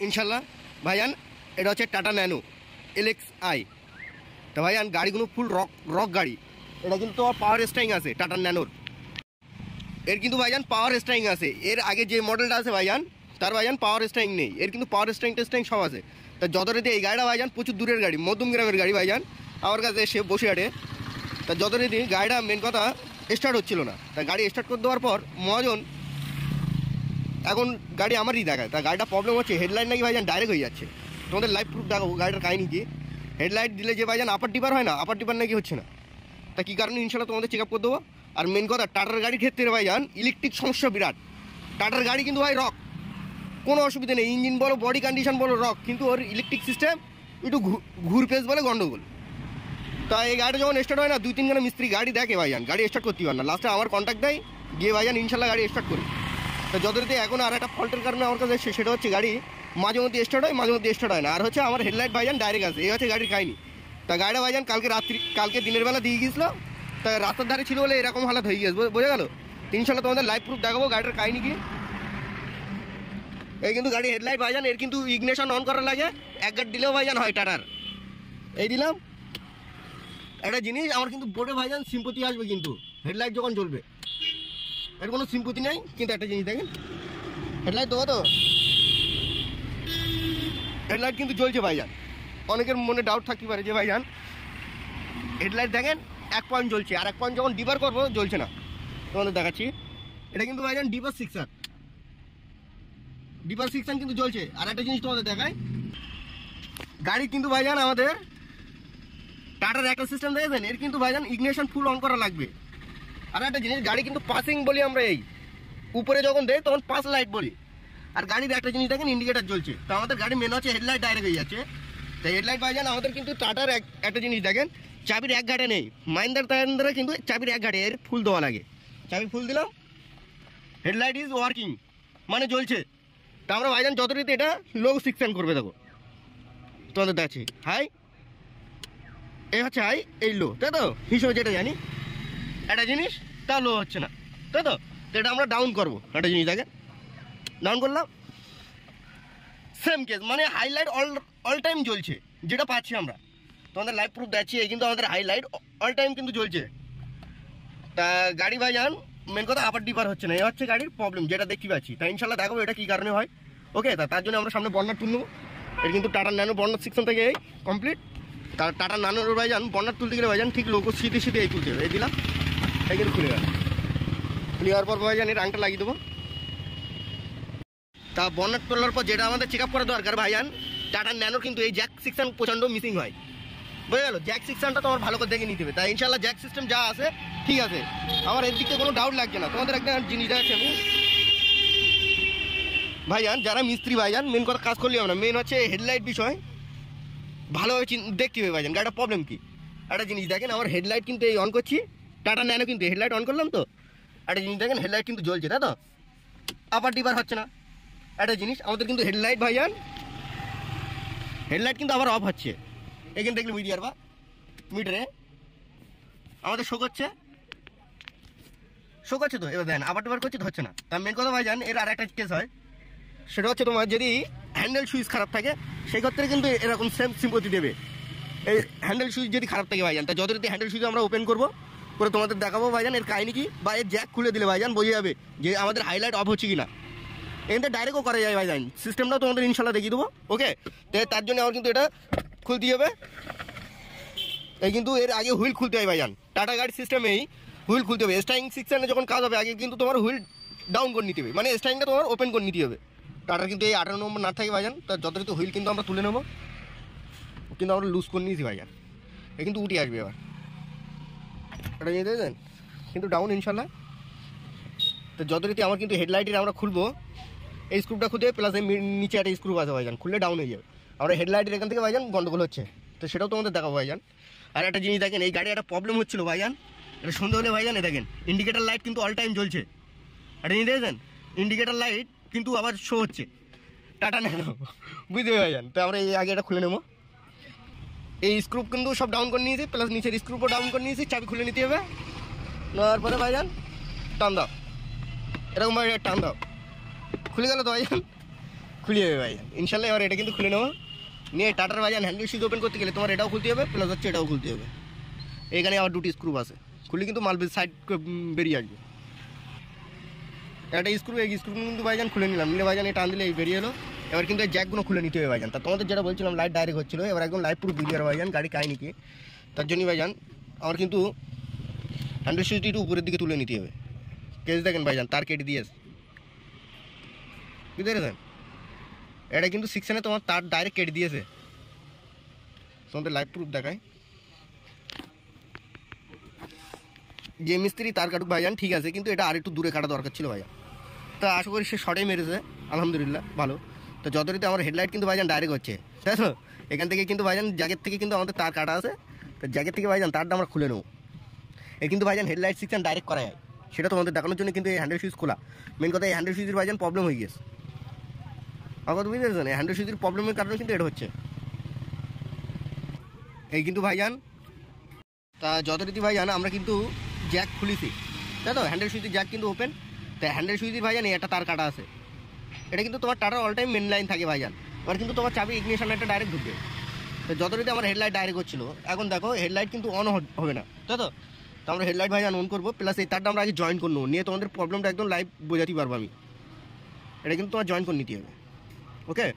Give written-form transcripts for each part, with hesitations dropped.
ইনশাল্লাহ ভাইজান এটা হচ্ছে টাটা ন্যানো LXi। তো ভাইজান গাড়িগুলো ফুল রক গাড়ি। এটা কিন্তু তোমার পাওয়ার স্টারিং আছে টাটা ন্যানোর। এর কিন্তু ভাইজান পাওয়ার স্টারিং আছে। এর আগে যে মডেলটা আছে ভাইজান তার ভাইজান পাওয়ার স্টারিং নেই। এর কিন্তু পাওয়ার স্টারিং সব আছে। তা যতরেতে এই গাড়িটা ভাইজান প্রচুর দূরের গাড়ি, মধ্যম গ্রামের গাড়ি ভাইজান আমার কাছে এসে বসে আটে। তা যতরেতে গাড়িটা মেন কথা স্টার্ট হচ্ছিল না। তা গাড়ি স্টার্ট করে দেওয়ার পর মহাজন এখন গাড়ি আমারই দেখায়। তা গাড়িটা প্রবলেম হচ্ছে হেডলাইট নাকি ভাইজান ডাইরেক্ট হয়ে যাচ্ছে। তোমাদের লাইভ প্রুফ দেখাবো গাড়িটার কাহিনি কি। হেডলাইট দিলে যে ভাইজান আপার টিপার হয় না, আপার টিপার নাকি হচ্ছে না। তা কী কারণে ইনশাল্লাহ তোমাদের চেক আপ করে দেবো। আর মেন কথা টাটার গাড়ির ক্ষেত্রে ভাইজান ইলেকট্রিক সমস্যা বিরাট। টাটার গাড়ি কিন্তু ভাই রক, কোনো অসুবিধা নেই, ইঞ্জিন বলো বডি কন্ডিশন বলো রক, কিন্তু ওর ইলেকট্রিক সিস্টেম একটু ঘুরপেশ বলে গন্ডগোল। তা এই গাড়িটা যখন স্টার্ট হয় না 2-3 জনের মিস্ত্রি গাড়ি দেখে ভাইজান গাড়ি স্টার্ট করতে পারে না। লাস্টে আমার কন্ট্যাক্ট দেয়, গিয়ে ভাইজান ইনশাল্লাহ গাড়ি স্টার্ট করি। তো যতদিন এখন আর একটা ফল্টের কারণে আমার কাছে সেটা হচ্ছে গাড়ি মাঝে মধ্যে স্টার্ট হয়, মাঝে মধ্যে স্টার্ট হয় না। আর হচ্ছে আমার হেডলাইট ভাইজান ডাইরেক্ট আছে, এই হচ্ছে গাড়ির খায়নি। তা গাড়িটা ভাইজান কালকে দিনের বেলা দিয়ে গিয়েছিলো। তা রাস্তার ধারে ছিল বলে এরকম হালাত হয়ে গিয়েছে, বোঝা গেল। ইনশাল্লাহ তোমাদের লাইভ প্রুফ দেখাবো গাড়িটার কাহিনি কি। এই কিন্তু গাড়ি হেডলাইট ভাইজান এর কিন্তু ইগনিশন অন করা লাগে, এক গাড়ি দিলেও ভাইজান হয় টাটার। এই দিলাম একটা জিনিস, আমার কিন্তু বোর্ডে ভাইজান সিম্পতি আসবে কিন্তু হেডলাইট যখন জ্বলবে। এর কোনো সিম্পতি নেই, কিন্তু একটা জিনিস দেখেন হেডলাইট দেবো তো, হেডলাইট কিন্তু জ্বলছে ভাইজান। অনেকের মনে ডাউট থাকতে পারে যে ভাইজান হেডলাইট দেখেন 1 পয়েন্ট জ্বলছে, আর 1 পয়েন্ট যখন ডিপার করবো জ্বলছে না। তোমাদের দেখাচ্ছি, এটা কিন্তু ভাইজান ডিপার সিকশন কিন্তু জ্বলছে। আর একটা জিনিস তোমাদের দেখায়, গাড়ি কিন্তু ভাইজান আমাদের টাটার একটা সিস্টেম দেখেছেন, এর কিন্তু ভাইজান ইগনিশন ফুল অন করা লাগবে। আর একটা জিনিস, গাড়ি কিন্তু পাসিং বলি আমরা, এই উপরে যখন দেয় তখন পাস লাইট বলি। আর গাড়ির একটা জিনিস দেখেন ইন্ডিকেটার জ্বলছে। তো আমাদের গাড়ি মেন হচ্ছে হেডলাইট ডাইরেক্ট হয়ে যাচ্ছে। তো হেডলাইট ভাইজান আমাদের কিন্তু টাটার একটা জিনিস দেখেন, চাবির এক ঘাটে নেই। মাহিন্দ্রা কিন্তু চাবির এক ঘাটে এর ফুল দেওয়া লাগে। চাবি ফুল দিলাম, হেডলাইট ইজ ওয়ার্কিং মানে জ্বলছে। তা আমরা ভাইজান যতটিতে এটা লো সিকশন করবে, দেখো তোমাদের দেখাচ্ছি। হাই এই হচ্ছে হাই, এই লো, তাই তো হিসেবে যেটা জানি। একটা জিনিস তা লো হচ্ছে না, তাই তো। এটা আমরা ডাউন করবো, একটা জিনিস দেখেন ডাউন করলাম, সেম কেস মানে হাইলাইট অল টাইম জ্বলছে, যেটা পাচ্ছি আমরা। তোমাদের লাইভ প্রুফ দেখাচ্ছি, এই কিন্তু আমাদের হাইলাইট অল টাইম কিন্তু জ্বলছে। তা গাড়ি ভাইজান মেন কথা আপার ডিপার হচ্ছে না, এই হচ্ছে গাড়ির প্রবলেম, যেটা দেখতে পাচ্ছি। তা ইনশাল্লাহ দেখাবো এটা কী কারণে হয়। ওকে, তার জন্য আমরা সামনে বর্নার তুলবো। এটা কিন্তু টাটা ন্যানো বর্নার সেকশন থেকে এই কমপ্লিট। তার টাটা ন্যানোর ভাইজান বর্নার তুলতে গেলে ভাইজান ঠিক লোক শীতে এই তুলতে হবে। এই দিলাম, এই কিন্তু খুলে গেল। খুলে যাওয়ার পর ভাইজান এর আংটা লাগিয়ে দেবো। তা বর্নার তোলার পর যেটা আমাদের চেক আপ করা দরকার ভাইজান, টাটা ন্যানোর কিন্তু এই জ্যাক সেকশন প্রচণ্ড মিসিং হয়, বুঝে গেল। জ্যাক সিস্টেমটা তো আমার ভালো করে দেখে নিতে হবে। তাই ইনশাল্লাহ জ্যাক সিস্টেম যা আছে ঠিক আছে, আমার এর দিকে কোনো ডাউট লাগছে না। তোমাদের একটা জিনিস আছে আমি ভাইজান, যারা মিস্ত্রি ভাইজান মেন কথা কাজ করলে আমরা মেন হচ্ছে হেডলাইট বিষয় ভালোভাবে দেখতে হবে ভাইজান গাড়িটা প্রবলেম কি। একটা জিনিস দেখেন, আমার হেডলাইট কিন্তু এই অন করছি, টাটা ন্যানো কিন্তু হেডলাইট অন করলাম। তো একটা জিনিস দেখেন হেডলাইট কিন্তু জ্বলছে, তাই তো আপার ডিপার হচ্ছে না। একটা জিনিস আমাদের কিন্তু হেডলাইট ভাইজান হেডলাইট কিন্তু আবার অফ হচ্ছে। এখানে দেখলে মিডিয়ার বা মিটারে আমাদের শো করছে তো, এবার দেখেন আবার টিবার করছে তো হচ্ছে না। তার মেন কথা ভাইজান এর আর একটা কেস হয়, সেটা হচ্ছে তোমার যদি হ্যান্ডেল সুইচ খারাপ থাকে সেই ক্ষেত্রে কিন্তু এরকম সেম সিম্পতি দেবে। এই হ্যান্ডেল সুইচ যদি খারাপ থাকে ভাইজান, তা যত হ্যান্ডেল সুইচ আমরা ওপেন করবো করে তোমাদের দেখাবো ভাইজান এর কাহিনি কি। বা এর জ্যাক খুলে দিলে ভাইজান বোঝা যাবে যে আমাদের হাইলাইট অফ হচ্ছে কিনা। এখানে ডাইরেক্টও করা যায় ভাইজান, সিস্টেমটাও তোমাদের ইনশাল্লাহ দেখিয়ে দেবো। ওকে, তার জন্য আমার কিন্তু এটা খুলতে হবে। এই কিন্তু এর আগে হুইল খুলতে হয় ভাইজান, টাটা গাড়ির সিস্টেমেই হুইল খুলতে হবে। স্টারিং সেকশনে যখন কাজ হবে আগে কিন্তু তোমার হুইল ডাউন করে নিতে হবে, মানে স্টারিংটা তোমার ওপেন করে নিতে হবে। টাটার কিন্তু এই 18 নম্বর না থাকে ভাইজান, তার যথাযথ হুইল কিন্তু আমরা তুলে নেবো, কিন্তু আমরা লুজ করে নিয়েছি ভাইজান। এ কিন্তু উঠে আসবে এবার, এটা নিয়ে দেবেন কিন্তু ডাউন ইনশাল্লাহ। তো যথারীতি আমার কিন্তু হেডলাইটের আমরা খুলবো, এই স্ক্রুপটা খুঁজে প্লাস এই নিচে একটা স্ক্রুপ আছে ভাইজান, খুললে ডাউন হয়ে যাবে। আমরা হেডলাইটের এখান থেকে ভাইজান গন্ডগোল হচ্ছে, তো সেটাও তোমাদের দেখাবো ভাইজান। আর একটা জিনিস দেখেন, এই গাড়ি একটা প্রবলেম হচ্ছিল ভাইজান, এটা সন্ধ্যে হলে ভাইজান এ দেখেন ইন্ডিকেটার লাইট কিন্তু অল টাইম জ্বলছে। একটা জিনিস দেখেন ইন্ডিকেটার লাইট কিন্তু আবার শো হচ্ছে, টাটা ন্যানো, বুঝতে ভাইজান। তো আমরা এই আগে এটা খুলে নেবো। এই স্ক্রুপ কিন্তু সব ডাউন করে নিয়েছি, প্লাস নিচের স্ক্রুপও ডাউন করে নিয়েছি। চাবি খুলে নিতে হবে, নেওয়ার পরে ভাইজান টান দাও, এরকম ভাই টান দাও, খুলে গেল তো ভাইজান। খুলে যাবে ভাইজান ইনশাল্লাহ। এবার এটা কিন্তু খুলে নেবো, নিয়ে টাটার ভাইজান হ্যান্ডেল সুইচ ওপেন করতে গেলে তোমার এটাও খুলতে হবে, প্লাস হচ্ছে এটাও খুলতে হবে। এখানে আবার দুটি স্ক্রু আছে, খুলে কিন্তু মাল সাইড বেরিয়ে আসবে। একটা স্ক্রু, এই স্ক্রু কিন্তু ভাইজান খুলে নিলাম, নিলে ভাইজান এটা টান দিলে এই বেরিয়ে এলো। এবার কিন্তু এই জ্যাকগুলো খুলে নিতে হবে ভাইজান। তা তোমাদের যেটা বলছিলাম লাইট ডাইরেক্ট হচ্ছিলো, এবার একদম লাইট পুরো বুঝিয়ে ভাইজান গাড়ি কাহিনি কি। তার জন্যই ভাইজান আমার কিন্তু হ্যান্ডেল সুইচটি একটু উপরের দিকে তুলে নিতে হবে। কেস দেখেন ভাইজান তার কেটে দিয়েছে, বুঝতে পেরেছেন? এটা কিন্তু সেকশনে তোমার তার ডাইরেক্ট কেটে দিয়েছে। তোমাদের লাইভ প্রুফ দেখায়, যে মিস্ত্রি তার কাটুক ভাইজান ঠিক আছে, কিন্তু এটা আর একটু দূরে কাটা দরকার ছিল ভাইজান। তা আশা করি সে শর্টেই মেরেছে, আলহামদুলিল্লাহ ভালো। তো যতটিতে আমার হেডলাইট কিন্তু ভাইজান ডাইরেক্ট হচ্ছে, তাই তো? এখান থেকে কিন্তু ভাইজান জ্যাকেট থেকে কিন্তু আমাদের তার কাটা আছে, তো জ্যাকেট থেকে ভাইজান তারটা আমরা খুলে নেবো। এই কিন্তু ভাইজান হেডলাইট সেকশন ডাইরেক্ট করা যায়, সেটা তোমাদের দেখানোর জন্য কিন্তু এই হ্যান্ডেল সুইচ খোলা। মেন কথা এই হ্যান্ডেল সুইচের ভাইজান প্রবলেম হয়ে গেছে, আমার বুঝতে পেরেছেন? এই হ্যান্ডেল সুইচের প্রবলেমের কারণে কিন্তু এটা হচ্ছে এই কিন্তু ভাইজান। তা যথারীতি ভাইজান আমরা কিন্তু জ্যাক খুলিছি, তাই তো? হ্যান্ডেল সুইচের জ্যাক কিন্তু ওপেন। তাই হ্যান্ডেল সুইচের ভাইজান একটা তার কাটা আছে, এটা কিন্তু তোমার টাটার অল টাইম মেন লাইন থাকে ভাইজান। এবার কিন্তু তোমার চাবি ইগনিশন লাইটটা ডাইরেক্ট ঢুকবে। তো যথারীতি আমার হেডলাইট ডাইরেক্ট হচ্ছিলো, এখন দেখো হেডলাইট কিন্তু অন হবে না, তাই তো? তো আমরা হেডলাইট ভাইজান অন করবো, প্লাস এই তারটা আমরা আগে জয়েন করে নেবো, নিয়ে তোমাদের প্রবলেমটা একদম লাইভ বোঝাতে পারবো আমি। এটা কিন্তু তোমার জয়েন করে নিতে হবে, ওকে?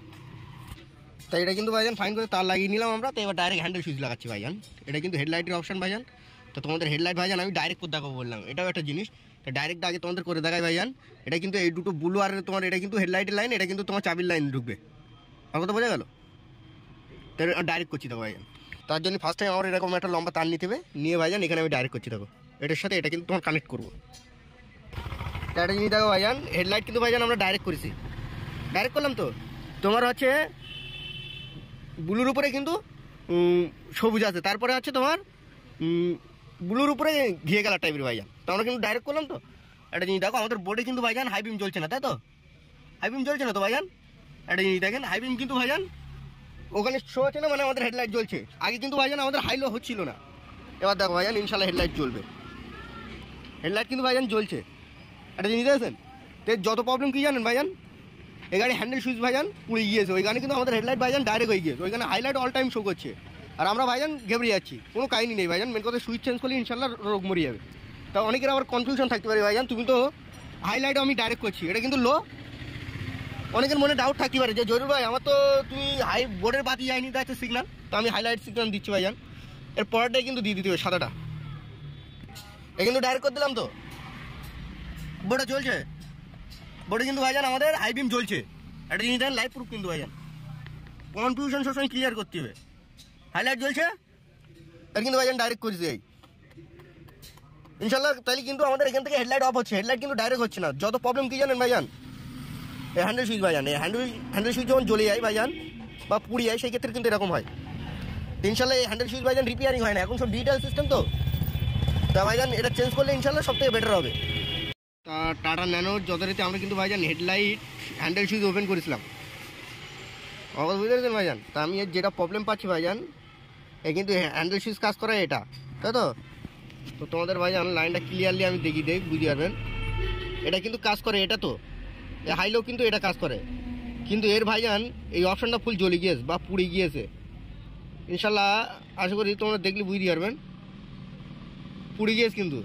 তাই এটা কিন্তু ভাইজান ফাইন করে তার লাগিয়ে নিলাম আমরা। তো এবার ডাইরেক্ট হ্যান্ডেল সুইচ লাগাচ্ছি ভাইজান। এটা কিন্তু হেডলাইটের অপশন ভাইজান। তো তোমাদের হেডলাইট ভাইজান আমি ডাইরেক্ট করে দেখাবো বললাম, এটাও একটা জিনিস। তো ডাইরেক্ট আগে তোমাদের করে দেখাই ভাইজান। এটা কিন্তু এই দুটো ব্লু আর তোমার এটা কিন্তু হেডলাইটের লাইন, এটা কিন্তু তোমার চাবির লাইন ঢুকবে, আমার কথা বোঝা গেল? তো ডাইরেক্ট করছি দেখো ভাইজান। তার জন্য ফার্স্ট টাইম আমার এরকম একটা লম্বা তার নিতে হবে, নিয়ে ভাইজান এখানে আমি ডাইরেক্ট করছি দেখো, এটার সাথে এটা কিন্তু তোমার কানেক্ট করবো। তো একটা জিনিস দেখো ভাইজান, হেডলাইট কিন্তু ভাইজান আমরা ডাইরেক্ট করেছি, ডাইরেক্ট করলাম। তো তোমার হচ্ছে ব্লুর উপরে কিন্তু সবুজ আছে, তারপরে হচ্ছে তোমার ব্লুর উপরে ঘিয়ে গেলার টাইপের ভাইজান। তো আমরা কিন্তু ডাইরেক্ট করলাম। তো একটা জিনিস দেখো, আমাদের বোর্ডে কিন্তু ভাইজান হাই বিম জ্বলছে না, তাই তো? হাই বিম জ্বলছে না তো ভাইজান? একটা জিনিস দেখেন, হাই বিম কিন্তু ভাইজান ওখানে শো হচ্ছে না, মানে আমাদের হেডলাইট জ্বলছে। আগে কিন্তু ভাইজান আমাদের হাইলো হচ্ছিল না, এবার দেখো ভাইজান ইনশাল্লাহ হেডলাইট জ্বলবে। হেডলাইট কিন্তু ভাইজান জ্বলছে, একটা জিনিস দেখেছেন? তো যত প্রবলেম কী জানেন ভাইজান, এই গাড়ি হ্যান্ডেল সুইচ ভাইজান পুড়ে গিয়েছে, ওইখানে কিন্তু আমাদের হেডলাইট ভাইজান ডাইরেক্ট হয়ে গিয়েছে, ওইখানে হাইলাইট অল টাইম শো করছে, আর আমরা ভাইজান ঘেবড়ে যাচ্ছি। কোনো কাহিনি নেই ভাইজান, মেন কথা সুইচ চেঞ্জ করলে ইনশাল্লাহ রোগ মরে যাবে। তা অনেকের আবার কনফিউশন থাকতে পারে ভাইজান, তুমি তো হাইলাইটও আমি ডাইরেক্ট করছি, এটা কিন্তু লো। অনেকের মনে ডাউট থাকতে পারে যে জরুর ভাই আমার তো তুমি হাই বোর্ডের বাতি যায়নি, তা হচ্ছে সিগনাল, তো আমি হাইলাইট সিগনাল দিচ্ছি ভাইজান। এর পরেরটাই কিন্তু দিয়ে দিতে হবে সাদাটা, এ কিন্তু ডাইরেক্ট করে দিলাম। তো বোর্ডে চলছে, বোর্ডে কিন্তু ভাইজান আমাদের হাই বিম জ্বলছে। একটা জিনিস দেখেন লাইভ প্রুফ কিন্তু ভাইজান, কনফিউশন সবসময় ক্লিয়ার করতে হবে। হাইলাইট জ্বলছে, আর কিন্তু ভাইজান ডাইরেক্ট করেছে এই ইনশাল্লাহ। তাহলে কিন্তু আমাদের এখান থেকে হেডলাইট অফ হচ্ছে, হেডলাইট কিন্তু ডাইরেক্ট হচ্ছে না। যত প্রবলেম কী জানেন ভাইজান, এই হ্যান্ডেল সুইচ ভাইজান, এই হ্যান্ডেল সুইচ যখন জ্বলে যায় ভাইজান বা পুড়ে যায়, সেই ক্ষেত্রে কিন্তু এরকম হয়। ইনশাল্লাহ এই হ্যান্ডেল সুইচ ভাইজান রিপেয়ারিং হয় না, এখন সব ডিজিটাল সিস্টেম। তো তা ভাইজান এটা চেঞ্জ করলে ইনশাল্লাহ সব থেকে বেটার হবে। তা টাটা ন্যানোর যথারীতি আমরা কিন্তু ভাইজান হেডলাইট হ্যান্ডেল সুইচ ওপেন করেছিলাম, অবশ্য বুঝতে পেরেছেন ভাইজান? তা আমি যেটা প্রবলেম পাচ্ছি ভাইজান, এই কিন্তু হ্যান্ডেল সুইচ কাজ করে এটা, তাই তো? তো তোমাদের ভাইজান লাইনটা ক্লিয়ারলি আমি বুঝতে পারবেন, এটা কিন্তু কাজ করে এটা। তো হাইলেও কিন্তু এটা কাজ করে, কিন্তু এর ভাইজান এই অপশানটা ফুল জ্বলে গিয়েছে বা পুড়ে গিয়েছে। ইনশাল্লাহ আশা করি তোমরা দেখলে বুঝতে পারবেন, পুড়ে গিয়েছে কিন্তু।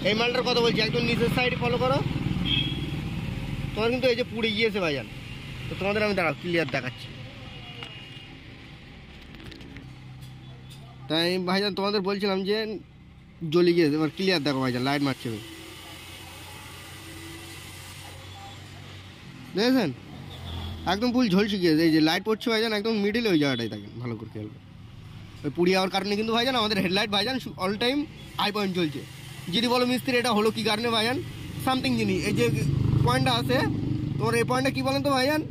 এই মালটার কথা বলছি, একদম নিচের সাইডে ফলো করো, তোমার কিন্তু এই যে পুড়ে গিয়েছে ভাইজান। তো তোমাদের আমি দাঁড়াও ক্লিয়ার দেখাচ্ছি। তাই ভাইজান তোমাদের বলছিলাম যে জ্বলে গিয়েছে, এবার ক্লিয়ার দেখো ভাইজান, লাইট মারছে দেখেছেন, একদম ফুল ঝলসে গিয়েছে। এই যে লাইট পড়ছে ভাইজান একদম মিডিলে ওই জায়গাটাই থাকেন, ভালো করে খেয়াল করো। ওই পুড়ে যাওয়ার কারণে কিন্তু ভাইজান আমাদের হেডলাইট ভাইজান অল টাইম হাই পয়েন্ট চলছে। যদি বলো মিস্ত্রি এটা হলো কী কারণে ভাইজান, সামথিং জিনিস এই যে পয়েন্টটা আছে তোমার, এই পয়েন্টটা কী বলেন তো ভাইজান,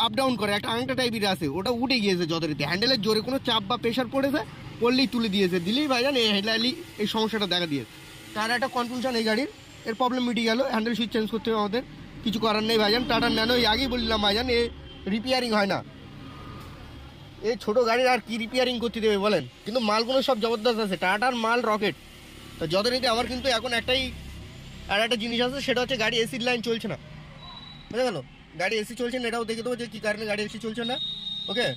আপ ডাউন করে একটা আংটা টাইপের আছে, ওটা উঠে গিয়েছে যথারীতি। হ্যান্ডেলের জোরে কোনো চাপ বা প্রেশার পড়েছে, পড়লেই তুলে দিয়েছে, দিলেই ভাইজান এই হেডলাইটলি এই সমস্যাটা দেখা দিয়েছে। তার একটা কনফিউশন এই গাড়ির, এর প্রবলেম মিটে গেল। হ্যান্ডেল সুইচ চেঞ্জ করতে হবে আমাদের, কিছু করার নেই ভাইজান। টাটার ন্যানো এই আগেই বললাম ভাইজান, এ রিপেয়ারিং হয় না। এই ছোটো গাড়ির আর কি রিপেয়ারিং করতে দেবে বলেন? কিন্তু মালগুলো সব জবরদস্ত আছে, টাটার মাল রকেট। তো যথারীতি আমার কিন্তু এখন একটাই আর একটা জিনিস আছে, সেটা হচ্ছে গাড়ি এসির লাইন চলছে না, বুঝে গেল? গাড়ি এসি চলছে না এটাও দেখে দেবো যে কী কারণে গাড়ি এসি চলছে না। ওকে।